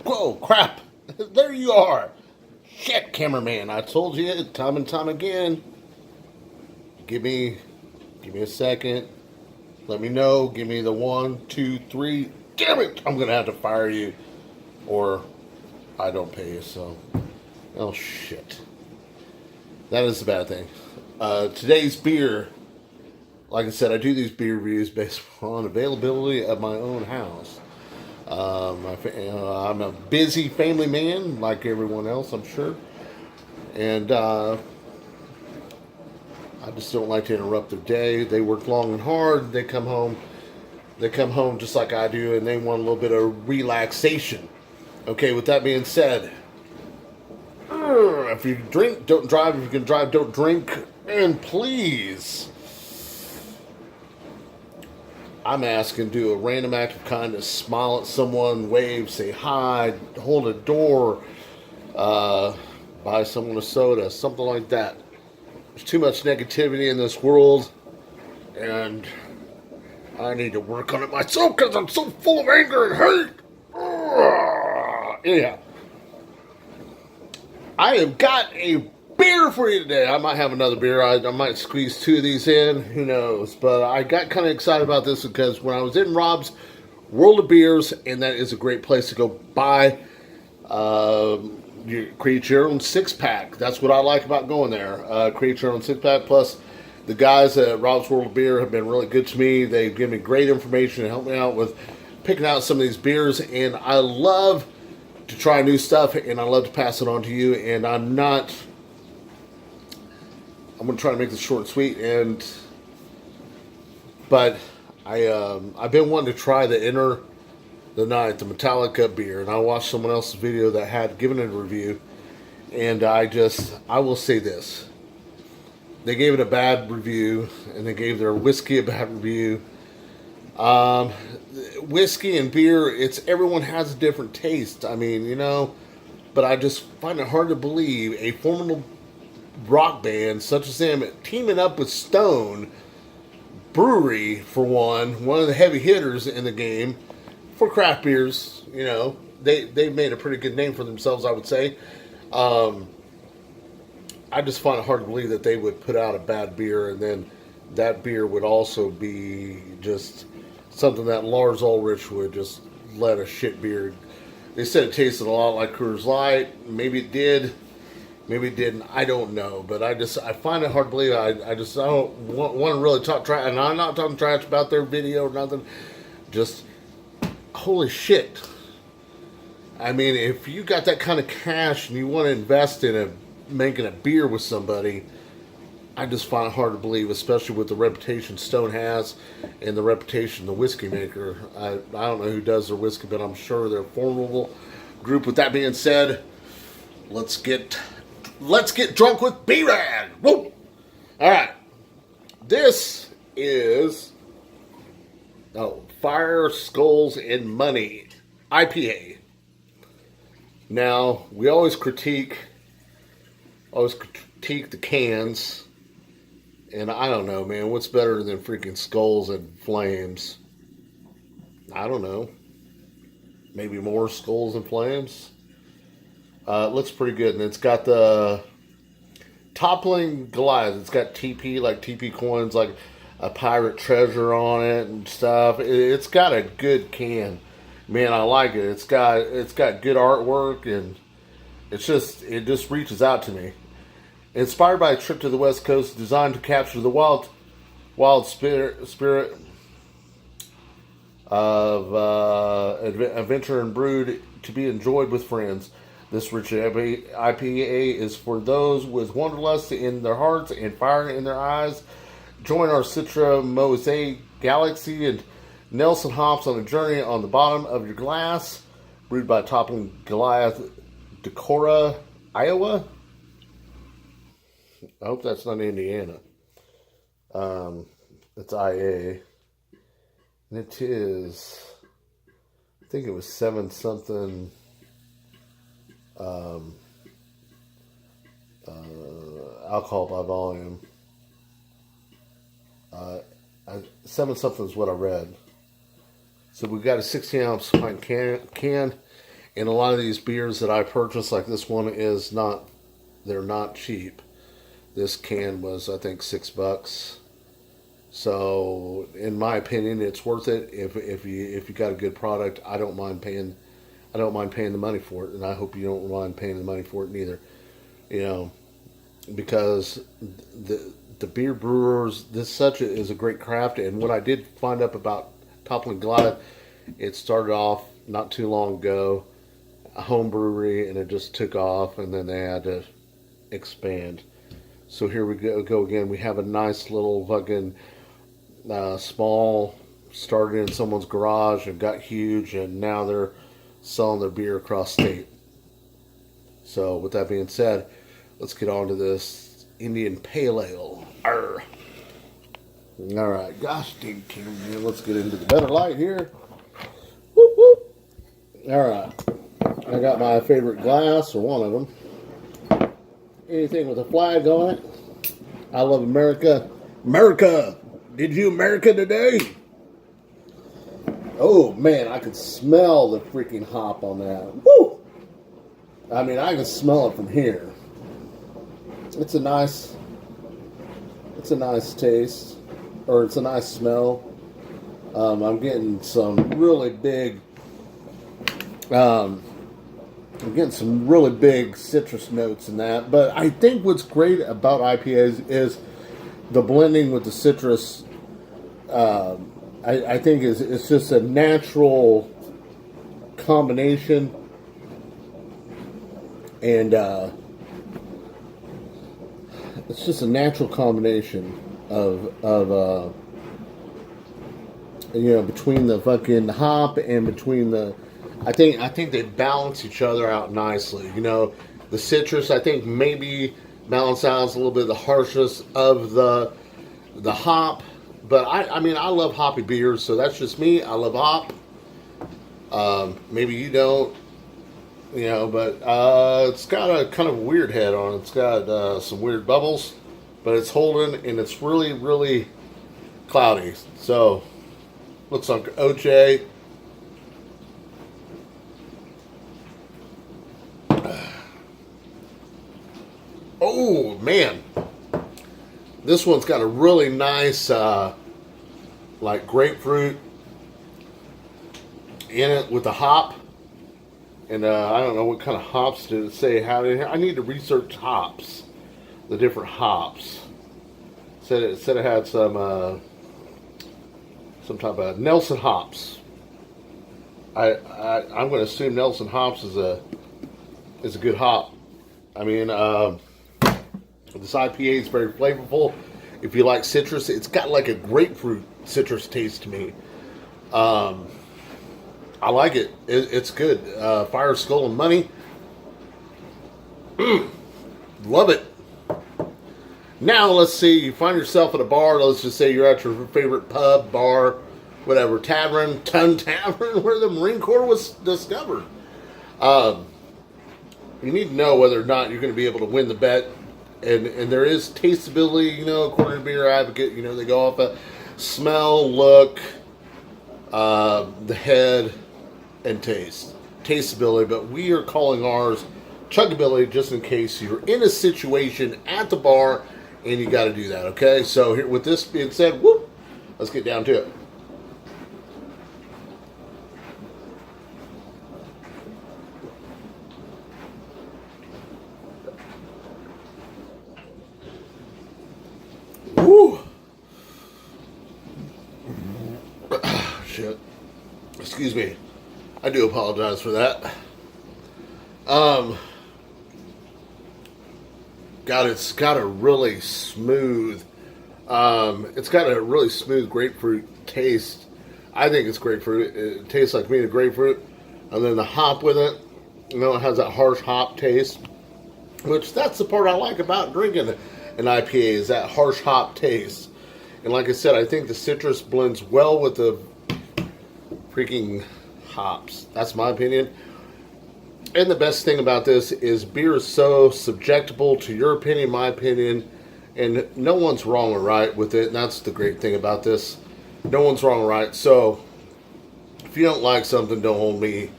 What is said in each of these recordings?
Whoa, crap! There you are! Shit, cameraman, I told you time and time again. Give me a second. Let me know. Give me the 1, 2, 3. Damn it! I'm gonna have to fire you, or I don't pay you. So, oh shit, that is the bad thing. Today's beer, like I said, I do these beer reviews based on availability of my own house. I'm a busy family man, like everyone else, I'm sure, and I just don't like to interrupt their day. They work long and hard. They come home. They come home just like I do, and they want a little bit of relaxation. Okay. With that being said, if you drink, don't drive. If you can drive, don't drink. And please, I'm asking, do a random act of kindness, smile at someone, wave, say hi, hold a door, buy someone a soda, something like that. There's too much negativity in this world, and I need to work on it myself because I'm so full of anger and hate. Anyhow, I have got a beer for you today. I might have another beer. I might squeeze 2 of these in. Who knows? But I got kind of excited about this because when I was in Rob's World of Beers, and that is a great place to go buy, you create your own 6-pack. That's what I like about going there. Create your own 6-pack. Plus, the guys at Rob's World of Beer have been really good to me. They give me great information and help me out with picking out some of these beers. And I love to try new stuff, and I love to pass it on to you. And I'm going to try to make this short and sweet. But I've been wanting to try the Enter the Night, the Metallica beer, and I watched someone else's video that had given it a review, and I will say this: they gave it a bad review, and they gave their whiskey a bad review. Whiskey and beer, everyone has a different taste. I mean, but I just find it hard to believe a formidable rock band such as them teaming up with Stone Brewery, for one of the heavy hitters in the game for craft beers. They've made a pretty good name for themselves, I would say. I just find it hard to believe that they would put out a bad beer, and then that beer would also be just something that Lars Ulrich would just let a shit beer. They said it tasted a lot like Coors Light. Maybe it did. Maybe it didn't. I don't know. But I find it hard to believe. I don't want to really talk trash. And I'm not talking trash about their video or nothing. Just, holy shit. I mean, if you got that kind of cash and you want to invest in making a beer with somebody, I just find it hard to believe, especially with the reputation Stone has and the reputation the whiskey maker. I don't know who does their whiskey, but I'm sure they're a formidable group. With that being said, let's get drunk with B-Rad. Woo! All right. This is Fire, Skulls, and Money IPA. Now, we always critique the cans. And I don't know, man. What's better than freaking Skulls and Flames? I don't know. Maybe more Skulls and Flames? It looks pretty good. And it's got the Toppling Goliath. It's got TP, like TP coins, like a pirate treasure on it and stuff. It's got a good can. Man, I like it. It's got good artwork, and it just reaches out to me. Inspired by a trip to the West Coast, designed to capture the wild spirit of adventure and brewed to be enjoyed with friends. This rich IPA is for those with wanderlust in their hearts and fire in their eyes. Join our Citra Mosaic Galaxy and Nelson hops on a journey on the bottom of your glass. Brewed by Toppling Goliath, Decorah, Iowa. I hope that's not Indiana. It's IA. And it is, I think it was 7 something alcohol by volume. 7 something is what I read. So we've got a 16 ounce pint can. And a lot of these beers that I purchased, like this one, is not. They're not cheap. This can was, I think, $6. So, in my opinion, it's worth it. If you got a good product, I don't mind paying. I don't mind paying the money for it, and I hope you don't mind paying the money for it neither. You know, because the beer brewers, is a great craft. And what I did find up about Toppling Goliath, it started off not too long ago, a home brewery, and it just took off, and then they had to expand. So here we go again. We have a nice little fucking small, started in someone's garage and got huge, and now they're selling their beer across state. So with that being said, let's get on to this Indian Pale Ale. Arr. All right, gosh dang camera, let's get into the better light here. Whoop, whoop. All right, I got my favorite glass, or one of them. Anything with a flag on it. I love America. America! Did you America today? Oh man, I could smell the freaking hop on that. Woo! I mean, I can smell it from here. It's a nice taste, or it's a nice smell. I'm getting some really big, citrus notes in that. But I think what's great about IPAs is the blending with the citrus. I think it's just a natural combination, and it's just a natural combination of between the fucking hop and between the. I think they balance each other out nicely. You know, the citrus I think maybe balance out a little bit of the harshness of the hop. But I mean, I love hoppy beers, so that's just me. I love hop. Maybe you don't, but it's got a kind of weird head on it. It's got some weird bubbles, but it's holding, and it's really, really cloudy. So, looks like OJ. Oh, man. This one's got a really nice, like grapefruit in it with the hop. And I don't know what kind of hops did it say. I need to research hops, the different hops. It said it had some type of Nelson hops. I'm going to assume Nelson hops is a good hop. I mean, this IPA is very flavorful. If you like citrus, it's got like a grapefruit citrus taste to me. I like it. It's good. Fire, Skull, and Money. Love it. Now, let's see. You find yourself at a bar. Let's just say you're at your favorite pub, bar, whatever, tavern, where the Marine Corps was discovered. You need to know whether or not you're going to be able to win the bet. And there is tasteability, according to Beer Advocate. They go off of smell, look, the head, and taste. Tasteability, but we are calling ours chuggability just in case you're in a situation at the bar and you got to do that, okay? So here, with this being said, let's get down to it. Woo! Shit. Excuse me. I do apologize for that. God, it's got a really smooth, grapefruit taste. I think it's grapefruit. It tastes like me, the grapefruit. And then the hop with it, it has that harsh hop taste, which that's the part I like about drinking an IPA, is that harsh hop taste. And like I said, I think the citrus blends well with the freaking hops. That's my opinion. And the best thing about this is beer is so subjectable to your opinion, my opinion, and no one's wrong or right with it. And that's the great thing about this. No one's wrong or right. So if you don't like something, don't hold me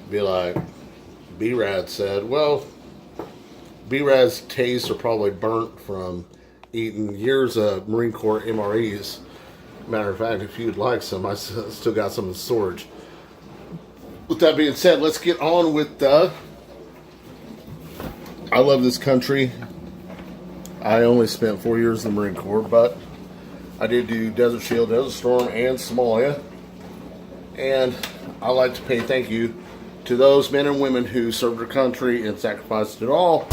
be like B-Rad said, well, B-Rad's tastes are probably burnt from eating years of Marine Corps MREs. Matter of fact, if you'd like some, I still got some in storage. With that being said, let's get on with I love this country. I only spent 4 years in the Marine Corps, but I did do Desert Shield, Desert Storm, and Somalia. And I like to pay thank you to those men and women who served their country and sacrificed it all.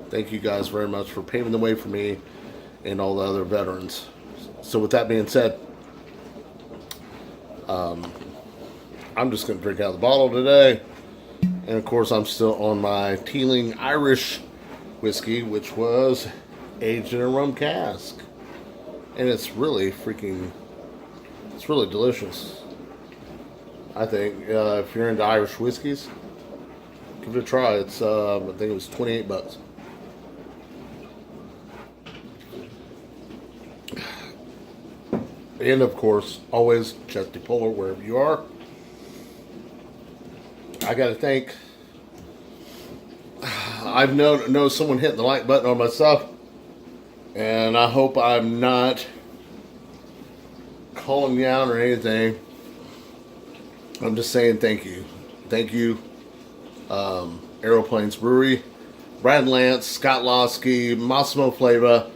Thank you guys very much for paving the way for me and all the other veterans. So with that being said, I'm just going to drink out of the bottle today. And of course, I'm still on my Teeling Irish whiskey, which was aged in a rum cask. And it's really delicious. I think if you're into Irish whiskeys, give it a try. It's I think it was $28. And of course, always Chesty Puller wherever you are. I got to thank. I've know someone hitting the like button on my stuff, and I hope I'm not calling you out or anything. I'm just saying thank you. Thank you, Aeroplanes Brewery, Brad Lance, Scott Losky, Massimo Flava,